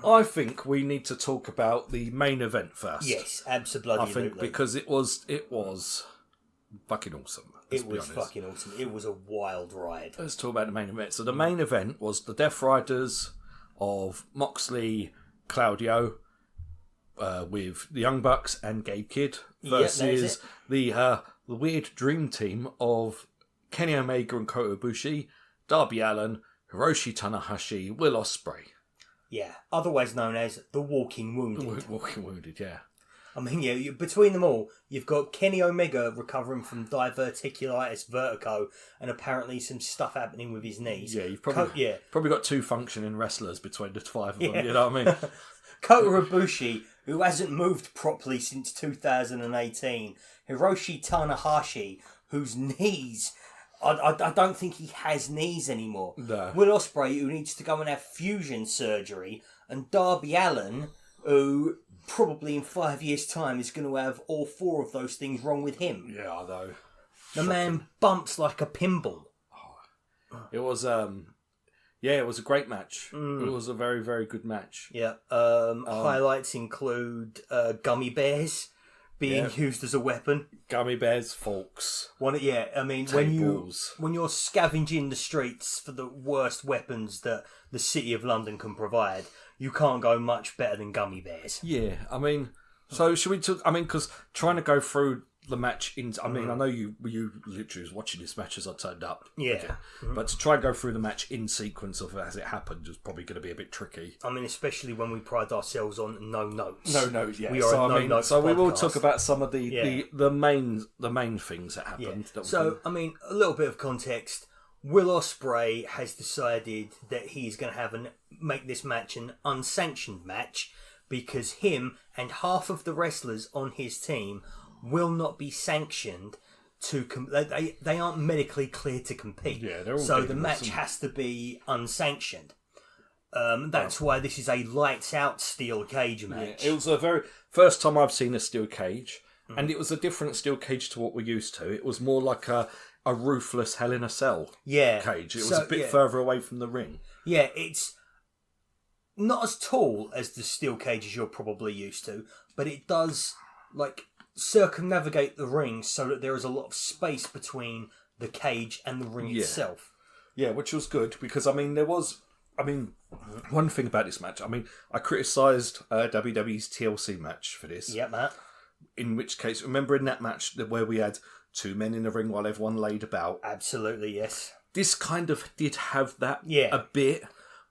I think we need to talk about the main event first. Yes, absolutely. I think because it was fucking awesome. It was fucking awesome. It was a wild ride. Let's talk about the main event. So the main event was the Death Riders of Moxley, Claudio, with the Young Bucks and Gabe Kidd versus the weird dream team of Kenny Omega and Kota Ibushi, Darby Allin, Hiroshi Tanahashi, Will Ospreay. Yeah, otherwise known as the Walking Wounded. Walking Wounded, yeah. I mean, between them all, you've got Kenny Omega recovering from diverticulitis vertigo and apparently some stuff happening with his knees. Yeah, you've probably got two functioning wrestlers between the five of them, you know what I mean? Kota Ibushi, who hasn't moved properly since 2018. Hiroshi Tanahashi, whose knees... I don't think he has knees anymore. No. Will Ospreay, who needs to go and have fusion surgery. And Darby Allin, who probably in 5 years' time is going to have all four of those things wrong with him. Yeah, I know. The man bumps like a pinball. It was, it was a great match. It was a very, very good match. Yeah. Highlights include gummy bears being used as a weapon. Gummy bears, forks. When you're scavenging the streets for the worst weapons that the City of London can provide, you can't go much better than gummy bears. Yeah, I mean, so should we talk? I mean, because trying to go through the match I know you literally was watching this match as I turned up. Yeah. Mm-hmm. But to try and go through the match in sequence of as it happened was probably going to be a bit tricky. I mean, especially when we pride ourselves on no notes. No notes, yeah. We are a no notes So we will podcast. talk about some of the main things that happened. Yeah. So, I mean, a little bit of context. Will Ospreay has decided that he's going to make this match an unsanctioned match because him and half of the wrestlers on his team will not be sanctioned to they aren't medically cleared to compete. Yeah, so the match has to be unsanctioned. That's why this is a lights out steel cage match. Yeah, it was a very first time I've seen a steel cage, and it was a different steel cage to what we're used to. It was more like a roofless Hell in a Cell cage. It was a bit further away from the ring. Yeah, it's not as tall as the steel cages you're probably used to, but it does circumnavigate the ring so that there is a lot of space between the cage and the ring itself. Yeah, which was good because one thing about this match, I criticised WWE's TLC match for this. Yeah, Matt. In which case, remember in that match where we had two men in the ring while everyone laid about? Absolutely, yes. This kind of did have that a bit,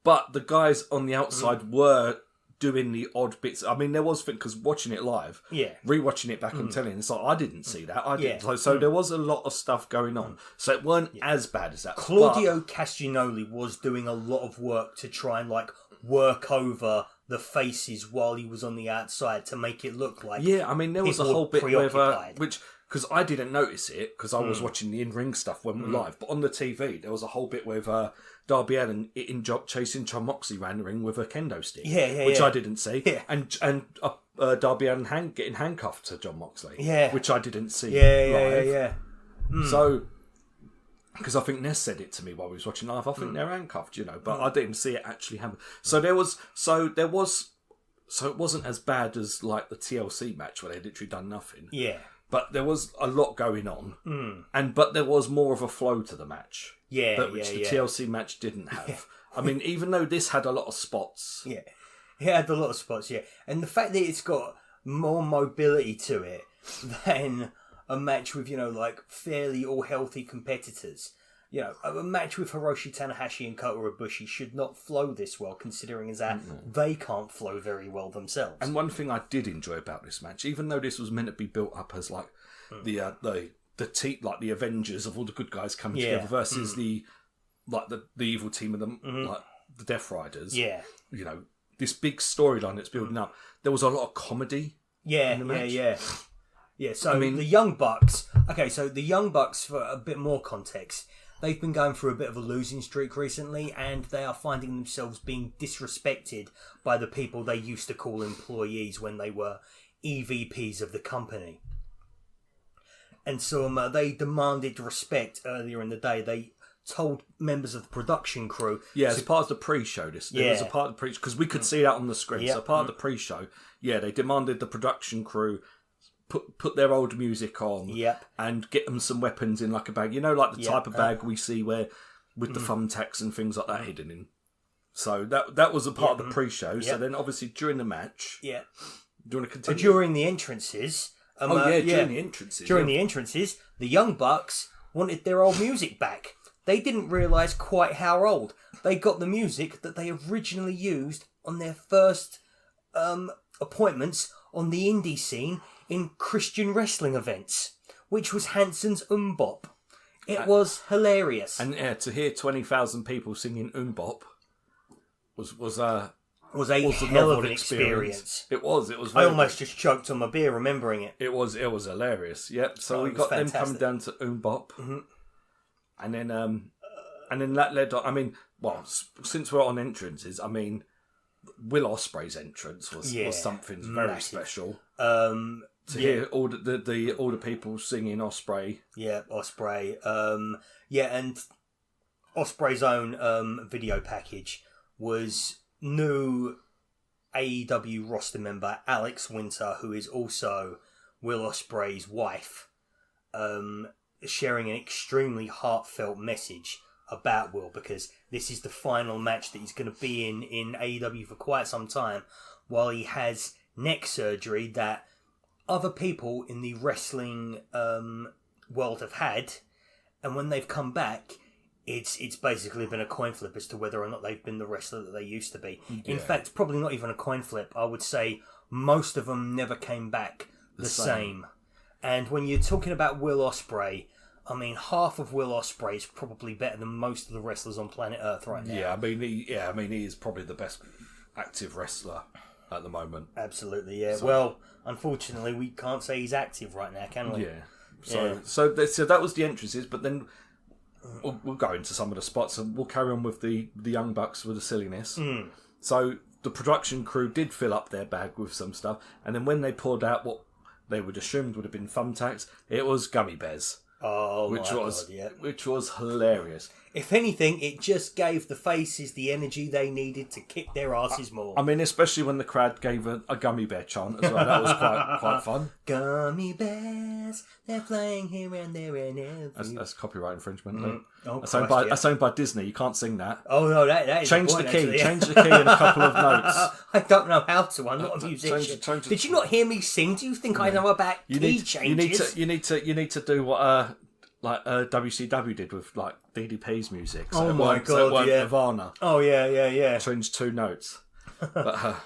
but the guys on the outside were doing the odd bits. I mean, there was because watching it live, rewatching it back on telly, it's like I didn't see that. I didn't. So there was a lot of stuff going on. So it weren't as bad as that. Claudio Castagnoli was doing a lot of work to try and work over the faces while he was on the outside to make it look like there was a whole bit where because I didn't notice it because I was watching the in-ring stuff when we were live, but on the TV there was a whole bit with Darby Allin chasing John Moxley around the ring with a kendo stick, which I didn't see, and Darby Allin getting handcuffed to John Moxley, which I didn't see, So, because I think Ness said it to me while we was watching live, I think they're handcuffed, but I didn't see it actually happen. So it wasn't as bad as the TLC match where they literally done nothing. Yeah. But there was a lot going on, but there was more of a flow to the match, which the TLC match didn't have. I mean, even though this had a lot of spots, it had a lot of spots, and the fact that it's got more mobility to it than a match with fairly all healthy competitors. A match with Hiroshi Tanahashi and Kota Ibushi should not flow this well, considering that they can't flow very well themselves. And one thing I did enjoy about this match, even though this was meant to be built up as the Avengers of all the good guys coming together versus the evil team of the Death Riders. Yeah, this big storyline that's building up. There was a lot of comedy. In the match. Yeah. So the Young Bucks. Okay, so the Young Bucks, for a bit more context. They've been going through a bit of a losing streak recently, and they are finding themselves being disrespected by the people they used to call employees when they were EVPs of the company. And so they demanded respect earlier in the day. They told members of the production crew. Yeah, as part of the pre-show. There was a part of the pre-show, because we could see that on the screen. Yep. So part of the pre-show, they demanded the production crew put their old music on and get them some weapons in like a bag. You know, like the type of bag we see where with the thumbtacks and things like that hidden in. So that was a part of the pre-show. So then obviously during the match... Yeah. Do you want to continue? During the entrances... during the entrances. During the entrances, the Young Bucks wanted their old music back. They didn't realise quite how old. They got the music that they originally used on their first appointments on the indie scene in Christian wrestling events, which was Hansen's Bop. It was hilarious. And to hear 20,000 people singing Bop was a hell of an experience. It was. I almost just choked on my beer remembering it. It was hilarious. Yep. So we got them coming down to Bop, and then that led on. I mean, since we're on entrances, I mean, Will Ospreay's entrance was something very special. To hear all the people singing Ospreay. Yeah, Ospreay. And Ospreay's own video package was new AEW roster member Alex Winter, who is also Will Ospreay's wife, sharing an extremely heartfelt message about Will, because this is the final match that he's going to be in AEW for quite some time, while he has neck surgery that other people in the wrestling world have had, and when they've come back, it's basically been a coin flip as to whether or not they've been the wrestler that they used to be. Yeah. In fact, probably not even a coin flip. I would say most of them never came back the same. And when you're talking about Will Ospreay, I mean, half of Will Ospreay is probably better than most of the wrestlers on planet Earth right now. Yeah, I mean, he is probably the best active wrestler at the moment. Absolutely, yeah. Well, unfortunately, we can't say he's active right now, can we? Yeah. So that was the entrances, but then we'll go into some of the spots and we'll carry on with the Young Bucks with the silliness. So the production crew did fill up their bag with some stuff, and then when they poured out what they would assumed would have been thumbtacks, it was gummy bears. Oh, which was hilarious. If anything, it just gave the faces the energy they needed to kick their asses more. I mean, especially when the crowd gave a gummy bear chant as well. That was quite fun. Gummy bears, they're flying here and there and everywhere. That's copyright infringement. That's owned by Disney. You can't sing that. Oh no, that is change the key. Actually. Change the key in a couple of notes. I don't know how to. I'm not a musician. Did you not hear me sing? Do you think I know about key changes? You need to do what WCW did with like DDP's music. So my god! So it weren't Nirvana. Oh yeah. Change 2 notes. But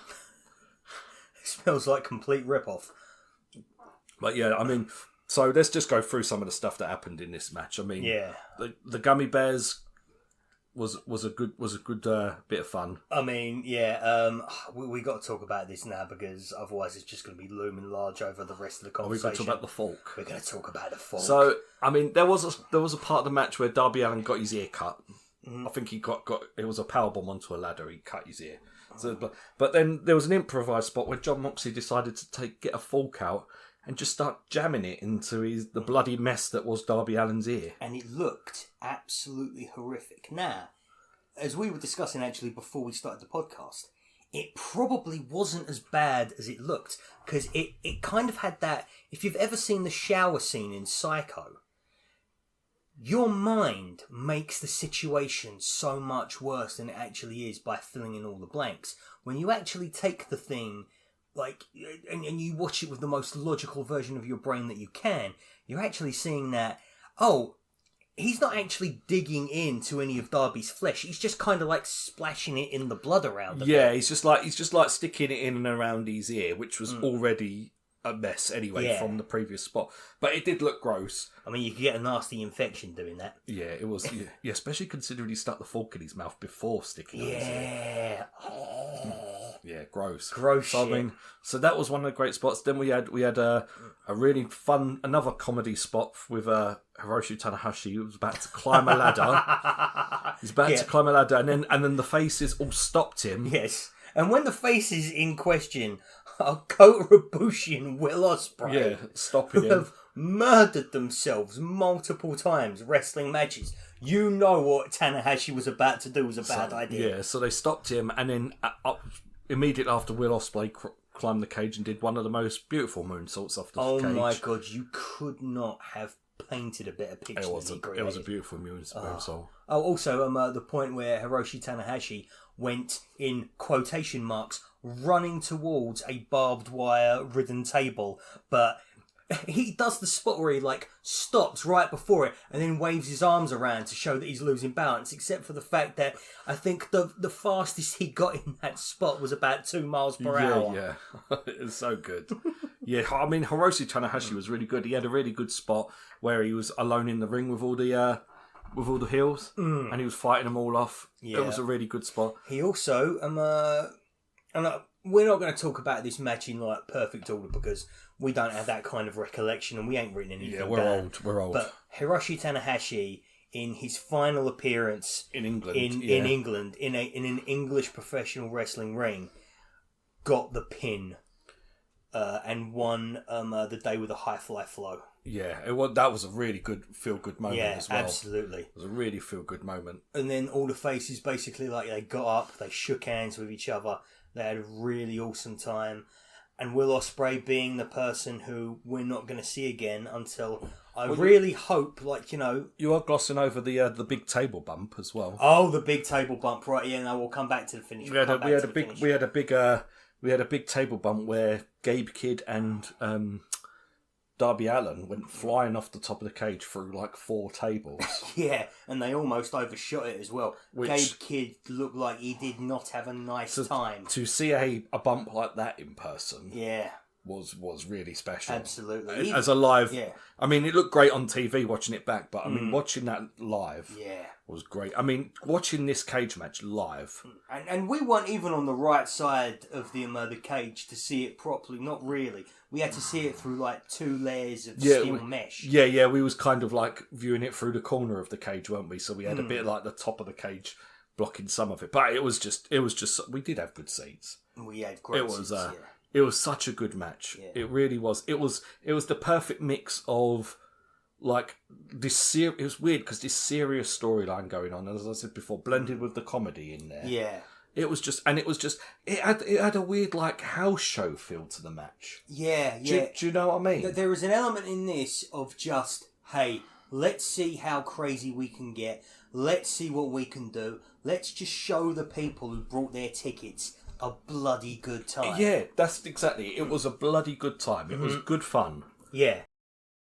it smells like complete rip-off. But yeah, I mean, so let's just go through some of the stuff that happened in this match. I mean, the gummy bears was a good bit of fun. I mean, we got to talk about this now because otherwise it's just going to be looming large over the rest of the conversation. We're going to talk about the Falk. We're going to talk about the Falk. So, I mean, there was a part of the match where Darby Allin got his ear cut. I think he got it was a powerbomb onto a ladder. He cut his ear. So, but then there was an improvised spot where John Moxley decided to get a fork out and just start jamming it into the bloody mess that was Darby Allin's ear. And it looked absolutely horrific. Now, as we were discussing actually before we started the podcast, it probably wasn't as bad as it looked, because it kind of had that, if you've ever seen the shower scene in Psycho, your mind makes the situation so much worse than it actually is by filling in all the blanks. When you actually take the thing, and you watch it with the most logical version of your brain that you can, you're actually seeing that, he's not actually digging into any of Darby's flesh. He's just kind of like splashing it in the blood around him. Yeah, he's just like sticking it in and around his ear, which was already a mess anyway from the previous spot. But it did look gross. I mean, you could get a nasty infection doing that. Yeah, it was. Yeah, especially considering he stuck the fork in his mouth before sticking it in his ear. Yeah, gross. So, I mean, so that was one of the great spots. Then we had a really fun, another comedy spot with Hiroshi Tanahashi, who was about to climb a ladder. He's about to climb a ladder, and then the faces all stopped him. Yes, and when the faces in question are Kota Ibushi and Will Ospreay, stopping who him, have murdered themselves multiple times wrestling matches, You know what Tanahashi was about to do was a bad idea. Yeah, so they stopped him, and then immediately after, Will Ospreay climbed the cage and did one of the most beautiful moonsaults off the cage. Oh my god, you could not have painted a better picture. It was a beautiful moonsault. Oh, also, the point where Hiroshi Tanahashi went, in quotation marks, running towards a barbed wire ridden table, but he does the spot where he stops right before it and then waves his arms around to show that he's losing balance, except for the fact that I think the fastest he got in that spot was about 2 miles per hour. Yeah. It's so good. Yeah, I mean, Hiroshi Tanahashi was really good. He had a really good spot where he was alone in the ring with all the heels, and he was fighting them all off. Yeah. It was a really good spot. He also, we're not going to talk about this match in perfect order because we don't have that kind of recollection and we ain't written anything down. We're old. But Hiroshi Tanahashi, in his final appearance in England, in England, in an English professional wrestling ring, got the pin and won the day with a high fly flow. Yeah, that was a really good feel-good moment as well. Yeah, absolutely. It was a really feel-good moment. And then all the faces basically, they got up, they shook hands with each other, they had a really awesome time. And Will Ospreay being the person who we're not going to see again until I really hope, You are glossing over the big table bump as well. Oh, the big table bump, right? Yeah, no, we'll come back to the finish. We had a big table bump where Gabe Kidd and Darby Allin went flying off the top of the cage through 4 tables. Yeah, and they almost overshot it as well. Gabe Kidd looked like he did not have a nice time. To see a bump like that in person, yeah, was really special. Absolutely. As a live, I mean, it looked great on TV watching it back, but I mean, watching that live, was great. I mean, watching this cage match live, and we weren't even on the right side of the cage to see it properly. Not really. We had to see it through 2 layers of steel mesh. Yeah. We was kind of viewing it through the corner of the cage, weren't we? So we had a bit the top of the cage blocking some of it, but it was just. We did have good seats. We had great seats. It was such a good match. Yeah. It really was. It was the perfect mix of this. It was weird because this serious storyline going on, as I said before, blended with the comedy in there. Yeah. It had a weird house show feel to the match. Yeah. Do you know what I mean? There was an element in this of just, hey, let's see how crazy we can get. Let's see what we can do. Let's just show the people who brought their tickets a bloody good time. Yeah, that's exactly. It was a bloody good time. It was good fun. Yeah.